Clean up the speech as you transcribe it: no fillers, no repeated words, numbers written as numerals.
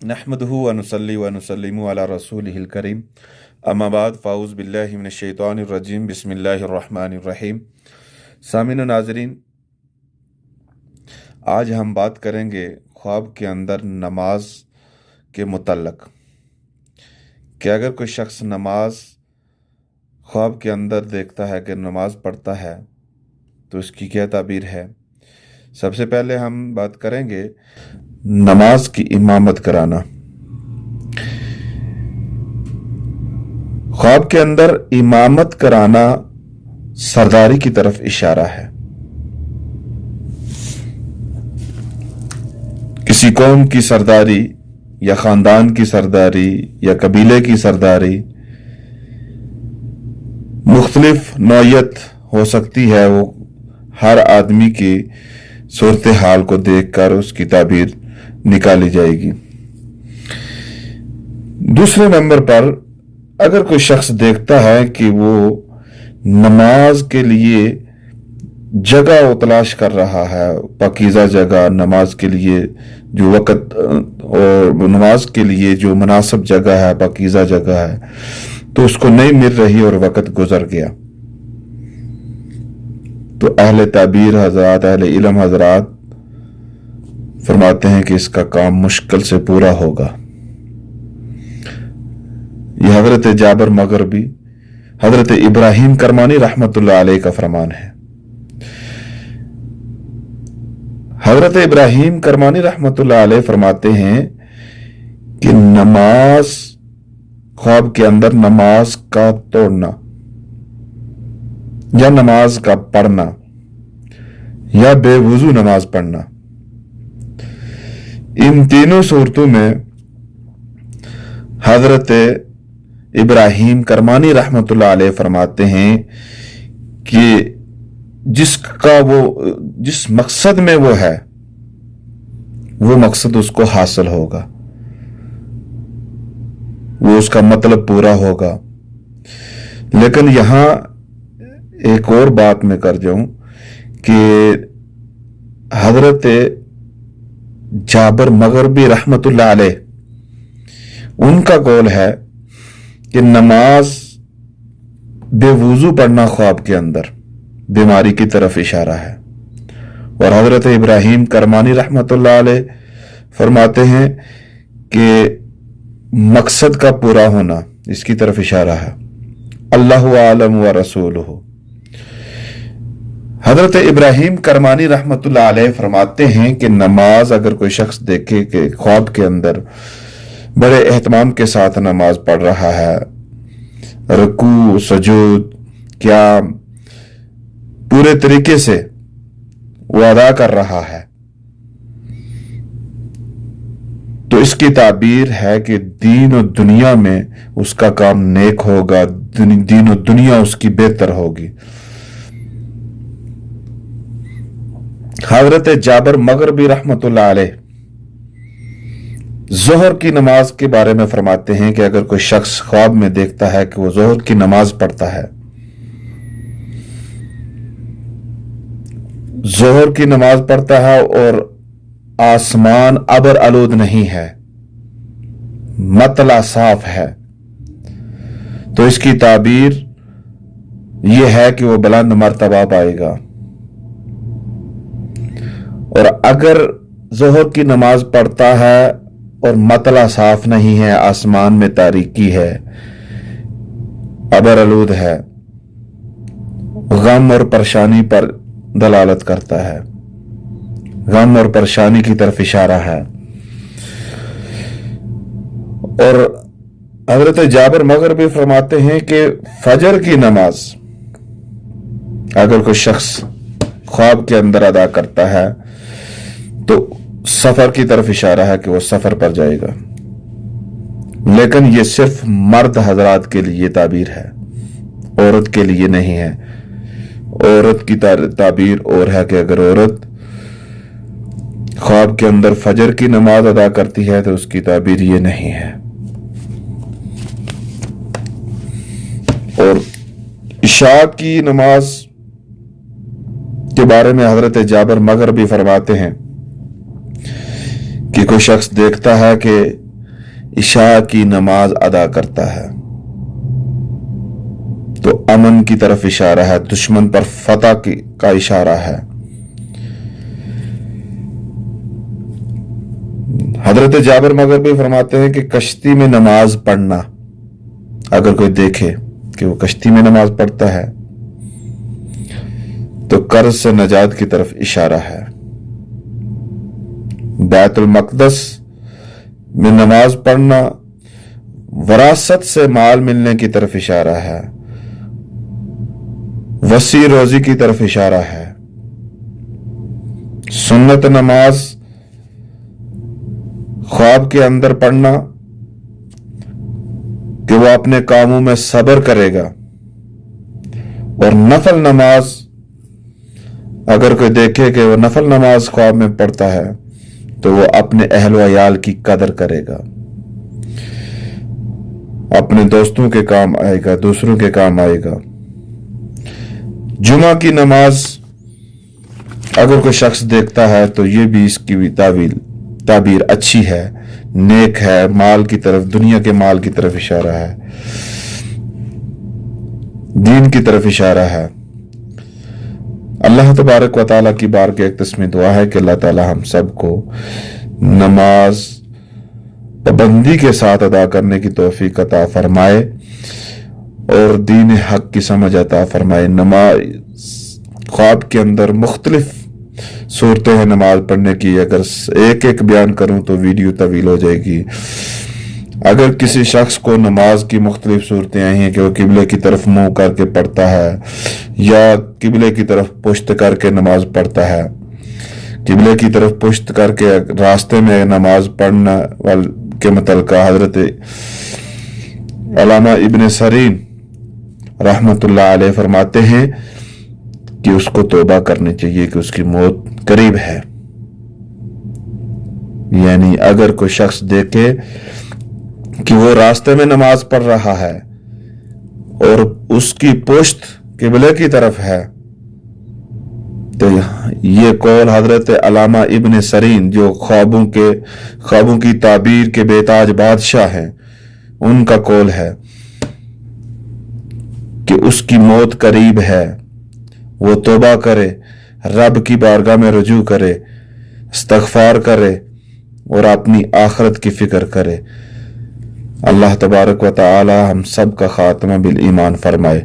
नहमदुहु व नुसल्ली व नुसल्लिमु अला रसूलिहिल करीम अम्मा बाद फ़ाऊज़ बिल्लाहि मिनश शैतानिर रजीम बिस्मिल्लाहिर रहमानिर रहीम। सामीन व नाज़रीन, आज हम बात करेंगे ख्वाब के अंदर नमाज के मुतल्लक कि अगर कोई शख्स नमाज ख्वाब के अंदर देखता है कि नमाज पढ़ता है तो इसकी क्या ताबीर है। सबसे पहले हम बात करेंगे नमाज की इमामत कराना। ख्वाब के अंदर इमामत कराना सरदारी की तरफ इशारा है। किसी कौम की सरदारी या खानदान की सरदारी या कबीले की सरदारी मुख्तलिफ नौयत हो सकती है। वो हर आदमी की सूरत हाल को देखकर उसकी ताबीर निकाली जाएगी। दूसरे नंबर पर अगर कोई शख्स देखता है कि वो नमाज के लिए जगह वो तलाश कर रहा है, पाकीज़ा जगह, नमाज के लिए जो वक़्त और नमाज के लिए जो मुनासिब जगह है, पाकीज़ा जगह है, तो उसको नहीं मिल रही और वक़्त गुजर गया, तो अहले ताबीर हजरात, अहले इल्म हजरात फरमाते हैं कि इसका काम मुश्किल से पूरा होगा। यह हजरत जाबर मगरबी, हजरत इब्राहिम करमानी रहमतुल्लाह अलैह का फरमान है। हजरत इब्राहिम करमानी रहमतुल्लाह अलैह फरमाते हैं कि नमाज, ख्वाब के अंदर नमाज का तोड़ना या नमाज का पढ़ना या बेवुजू नमाज पढ़ना, इन तीनों सूरतों में हजरत इब्राहिम करमानी रहमतुल्लाह अलैह फरमाते हैं कि जिस मकसद में वो है, वो मकसद उसको हासिल होगा, वो उसका मतलब पूरा होगा। लेकिन यहां एक और बात मैं कर जाऊं कि हजरत जाबर मगरबी रहमतुल्लाह अलैह उनका कौल है कि नमाज बेवुजू पढ़ना ख्वाब के अंदर बीमारी की तरफ इशारा है। और हजरत इब्राहिम करमानी रहमतुल्लाह अलैह फरमाते हैं कि मकसद का पूरा होना इसकी तरफ इशारा है। अल्लाहु आलम व रसूलुहु। हजरत इब्राहिम करमानी रहमतुल्लाह अलैह फरमाते हैं कि नमाज अगर कोई शख्स देखे कि ख्वाब के अंदर बड़े एहतमाम के साथ नमाज पढ़ रहा है, रुकू सजूद क्या पूरे तरीके से वो अदा कर रहा है, तो इसकी ताबीर है कि दीन और दुनिया में उसका काम नेक होगा, दीन और दुनिया उसकी बेहतर होगी। हजरत जाबर मगरबी रहमतुल्लाह अलैह जोहर की नमाज के बारे में फरमाते हैं कि अगर कोई शख्स ख्वाब में देखता है कि वो जोहर की नमाज पढ़ता है, जोहर की नमाज पढ़ता है और आसमान अबर आलूद नहीं है, मतला साफ है, तो इसकी ताबीर यह है कि वो बुलंद मर्तबा पाएगा। और अगर जोहर की नमाज पढ़ता है और मतला साफ नहीं है, आसमान में तारीकी है, अबर आलूद है, गम और परेशानी पर दलालत करता है, गम और परेशानी की तरफ इशारा है। और हजरत जाबर मगरबी फरमाते हैं कि फजर की नमाज अगर कोई शख्स ख्वाब के अंदर अदा करता है तो सफर की तरफ इशारा है कि वो सफर पर जाएगा। लेकिन ये सिर्फ मर्द हजरात के लिए ताबीर है, औरत के लिए नहीं है। औरत की ताबीर और है कि अगर औरत ख्वाब के अंदर फजर की नमाज अदा करती है तो उसकी ताबीर ये नहीं है। और इशा की नमाज के बारे में हजरत जाबर मगरबी फरमाते हैं कि कोई शख्स देखता है कि عشاء کی نماز ادا کرتا ہے تو امن کی طرف اشارہ ہے، دشمن پر فتح کا اشارہ ہے۔ حضرت جابر مغربی فرماتے ہیں کہ کشتی میں نماز پڑھنا، اگر کوئی دیکھے کہ وہ کشتی میں نماز پڑھتا ہے تو قرض سے نجات کی طرف اشارہ ہے۔ بیت المقدس میں نماز پڑھنا وراثت سے مال ملنے کی طرف اشارہ ہے، وسیع روزی کی طرف اشارہ ہے۔ سنت نماز خواب کے اندر پڑھنا کہ وہ اپنے کاموں میں صبر کرے گا، اور نفل نماز اگر کوئی دیکھے کہ وہ نفل نماز خواب میں پڑھتا ہے تو وہ اپنے اہل و عیال کی قدر کرے گا، اپنے دوستوں کے کام آئے گا، دوسروں کے کام آئے گا۔ جمعہ کی نماز اگر کوئی شخص دیکھتا ہے تو یہ بھی اس کی تعبیر اچھی ہے، نیک ہے، مال کی طرف، دنیا کے مال کی طرف اشارہ ہے، دین کی طرف اشارہ ہے۔ اللہ تبارک و تعالیٰ کی بارگاہ ایک تسمی دعا ہے کہ اللہ تعالیٰ ہم سب کو نماز پابندی کے ساتھ ادا کرنے کی توفیق عطا فرمائے اور دین حق کی سمجھ عطا فرمائے۔ نماز خواب کے اندر مختلف صورتیں ہیں نماز پڑھنے کی، اگر ایک ایک بیان کروں تو ویڈیو طویل ہو جائے گی۔ اگر کسی شخص کو نماز کی مختلف صورتیں آئی ہیں کہ وہ قبلے کی طرف منہ کر کے پڑھتا ہے یا قبلے کی طرف پشت کر کے نماز پڑھتا ہے، قبلے کی طرف پشت کر کے راستے میں نماز پڑھنا کے متعلق حضرت علامہ ابن سیرین رحمت اللہ علیہ فرماتے ہیں کہ اس کو توبہ کرنی چاہیے کہ اس کی موت قریب ہے۔ یعنی اگر کوئی شخص دیکھے کہ وہ راستے میں نماز پڑھ رہا ہے اور اس کی پشت قبلے کی طرف ہے تو یہ قول حضرت علامہ ابن سیرین جو خوابوں کی تعبیر کے بے تاج بادشاہ ہیں، ان کا قول ہے کہ اس کی موت قریب ہے، وہ توبہ کرے، رب کی بارگاہ میں رجوع کرے، استغفار کرے اور اپنی آخرت کی فکر کرے۔ اللہ تبارک و تعالی ہم سب کا خاتمہ بالایمان فرمائے۔